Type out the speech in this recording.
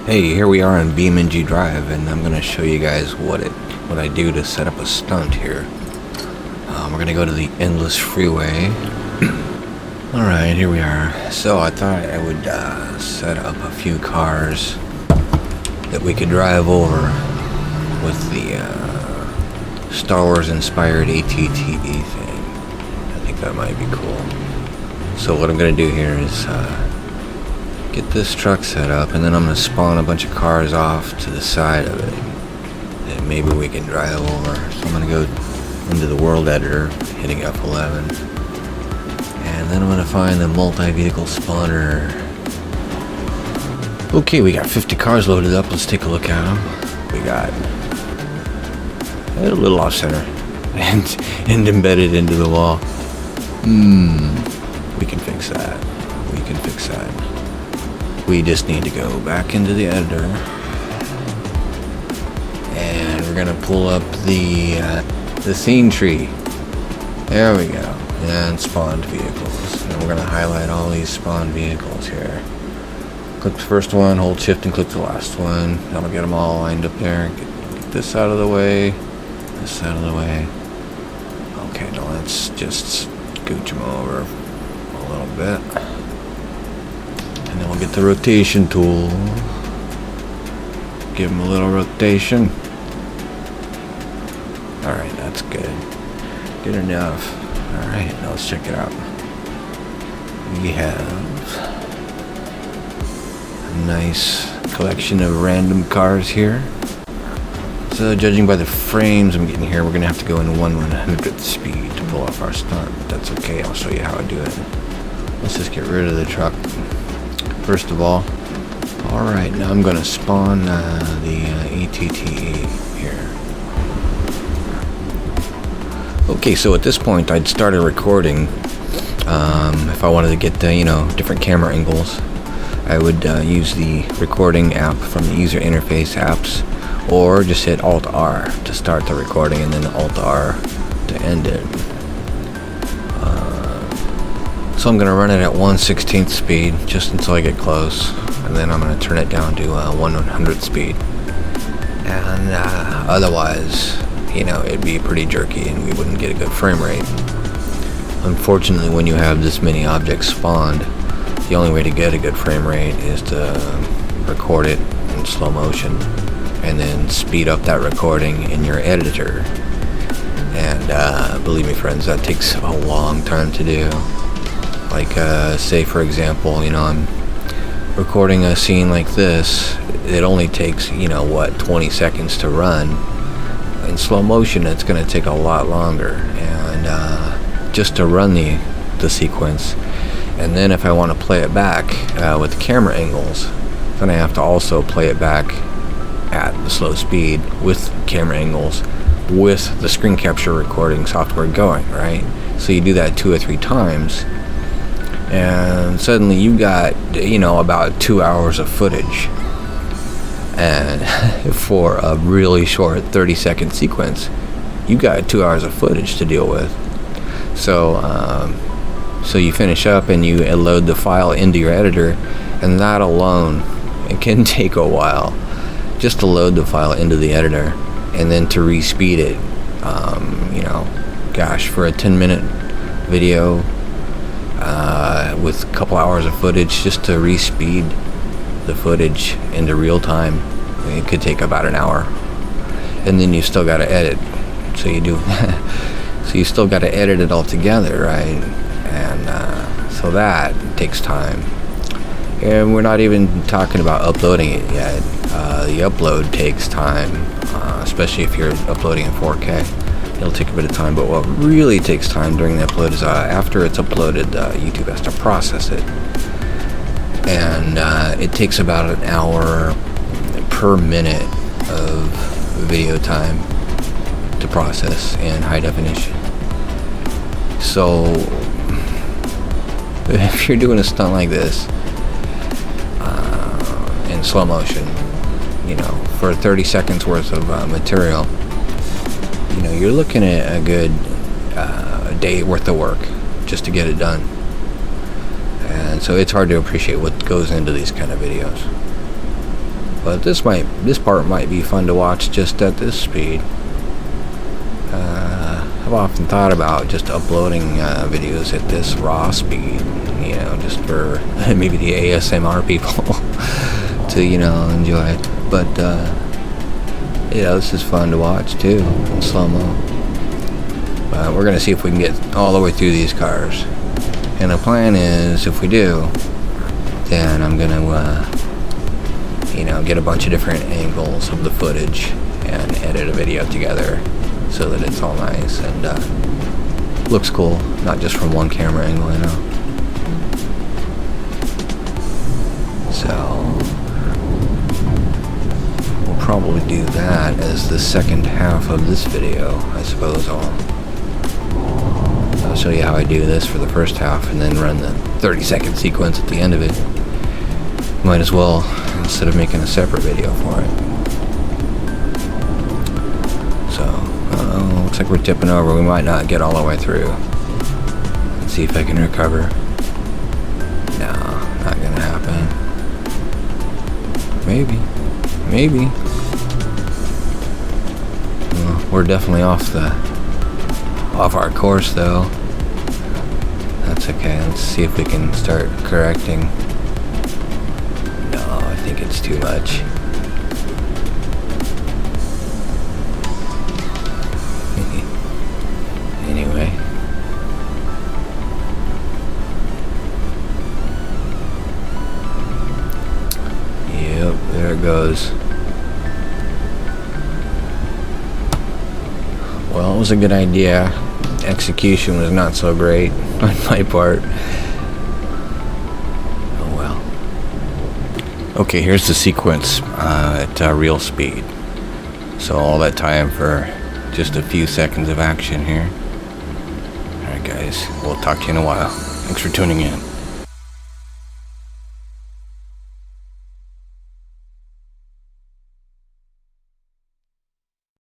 Hey, here we are on BeamNG Drive, and I'm going to show you guys what I do to set up a stunt here. We're going to go to the endless freeway. Alright, here we are. So I thought I would set up a few cars that we could drive over with the Star Wars inspired ATTE thing. I think that might be cool. So what I'm going to do here is get this truck set up, and then I'm going to spawn a bunch of cars off to the side of it that maybe we can drive over. So I'm going to go into the world editor, hitting F11, and then I'm going to find the multi-vehicle spawner. Okay, we got 50 cars loaded up. Let's take a look at them. We got a little off center and embedded into the wall. We can fix that. We can fix that. We just need to go back into the editor, and we're gonna pull up the scene tree. There we go. And spawned vehicles. And we're gonna highlight all these spawned vehicles here. Click the first one, hold shift and click the last one. That'll get them all lined up there. Get this out of the way. This out of the way. Okay, now let's just scooch them over a little bit. And then we'll get the rotation tool. Give them a little rotation. Alright, that's good. Good enough. Alright, now let's check it out. We have a nice collection of random cars here. So judging by the frames I'm getting here, we're going to have to go in 1/100th speed to pull off our stunt. But that's okay, I'll show you how I do it. Let's just get rid of the truck first of all. Alright, now I'm going to spawn the ATTE here. Okay, so at this point I'd started recording. If I wanted to get the, different camera angles, I would use the recording app from the user interface apps, or just hit Alt-R to start the recording and then Alt-R to end it. So I'm going to run it at 1/16th speed just until I get close, and then I'm going to turn it down to 1/100th speed. And otherwise, it'd be pretty jerky and we wouldn't get a good frame rate. Unfortunately, when you have this many objects spawned, the only way to get a good frame rate is to record it in slow motion and then speed up that recording in your editor. And believe me, friends, that takes a long time to do. Like, say for example, I'm recording a scene like this. It only takes, 20 seconds to run. In slow motion, it's going to take a lot longer. And just to run the sequence. And then if I want to play it back with the camera angles, then I have to also play it back at the slow speed with camera angles with the screen capture recording software going, right? So you do that 2 or 3 times, and suddenly you got about 2 hours of footage, and for a really short 30-second sequence you got 2 hours of footage to deal with. So you finish up and you load the file into your editor, and that alone, it can take a while just to load the file into the editor, and then to respeed it. For a 10-minute video with a couple hours of footage, just to respeed the footage into real time, it could take about an hour. And then you still got to edit. So you still got to edit it all together, right? And so that takes time. And we're not even talking about uploading it yet. The upload takes time, especially if you're uploading in 4K. It'll take a bit of time, but what really takes time during the upload is after it's uploaded, YouTube has to process it. And it takes about an hour per minute of video time to process in high definition. So if you're doing a stunt like this in slow motion, for 30 seconds worth of material, you're looking at a good day worth of work just to get it done. And so it's hard to appreciate what goes into these kind of videos. But this part might be fun to watch just at this speed. I've often thought about just uploading videos at this raw speed, you know, just for maybe the ASMR people to, you know, enjoy. But you know, this is fun to watch too in slow-mo. We're gonna see if we can get all the way through these cars, and the plan is, if we do, then I'm gonna you know, get a bunch of different angles of the footage and edit a video together so that it's all nice and looks cool, not just from one camera angle, you know. So we'll probably do that as the second half of this video, I suppose. I'll show you how I do this for the first half and then run the 30-second sequence at the end of it. Might as well, instead of making a separate video for it. So, looks like we're tipping over. We might not get all the way through. Let's see if I can recover. No, not gonna happen. Maybe. Well, we're definitely off our course though. That's okay. Let's see if we can start correcting. I think it's too much. Anyway. Yep, there it goes. Well, it was a good idea. Execution was not so great on my part. Okay, here's the sequence at real speed. So all that time for just a few seconds of action here. Alright guys, we'll talk to you in a while. Thanks for tuning in.